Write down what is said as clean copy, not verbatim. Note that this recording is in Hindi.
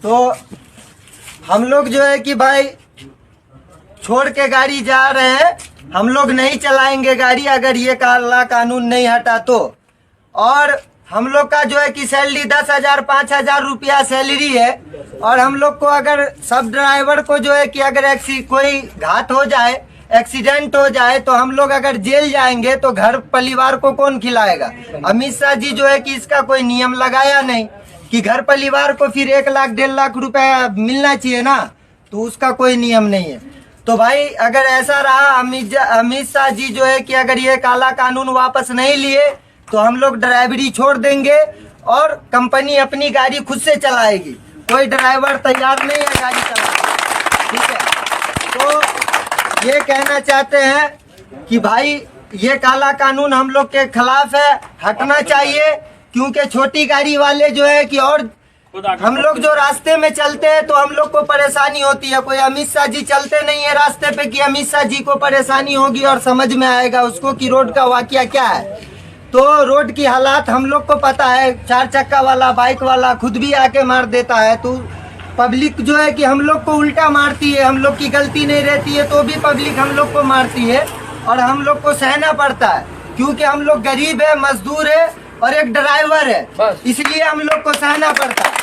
तो हम लोग जो है कि भाई छोड़ के गाड़ी जा रहे हैं, हम लोग नहीं चलाएंगे गाड़ी अगर ये काला कानून नहीं हटा तो। और हम लोग का जो है कि सैलरी 10,000 5,000 रुपया सैलरी है, और हम लोग को अगर सब ड्राइवर को जो है कि अगर कोई घात हो जाए, एक्सीडेंट हो जाए, तो हम लोग अगर जेल जाएंगे तो घर परिवार को कौन खिलाएगा। अमित शाह जी जो है कि इसका कोई नियम लगाया नहीं कि घर परिवार को फिर 1 लाख 1.5 लाख रुपया मिलना चाहिए ना, तो उसका कोई नियम नहीं है। तो भाई अगर ऐसा रहा, अमित शाह जी जो है कि अगर ये काला कानून वापस नहीं लिए तो हम लोग ड्राइवरी छोड़ देंगे और कंपनी अपनी गाड़ी खुद से चलाएगी। कोई ड्राइवर तैयार नहीं है गाड़ी चलाने, ठीक है। तो ये कहना चाहते हैं कि भाई ये काला कानून हम लोग के खिलाफ है, हटना चाहिए। क्योंकि छोटी गाड़ी वाले जो है कि, और हम लोग जो रास्ते में चलते हैं तो हम लोग को परेशानी होती है। कोई अमित शाह जी चलते नहीं है रास्ते पे कि अमित शाह जी को परेशानी होगी और समझ में आएगा उसको कि रोड का वाकया क्या है। तो रोड की हालात हम लोग को पता है, 4 चक्का वाला बाइक वाला खुद भी आके मार देता है, तो पब्लिक जो है कि हम लोग को उल्टा मारती है। हम लोग की गलती नहीं रहती है तो भी पब्लिक हम लोग को मारती है, और हम लोग को सहना पड़ता है क्योंकि हम लोग गरीब है, मजदूर है और एक ड्राइवर है, इसलिए हम लोग को सहना पड़ता है।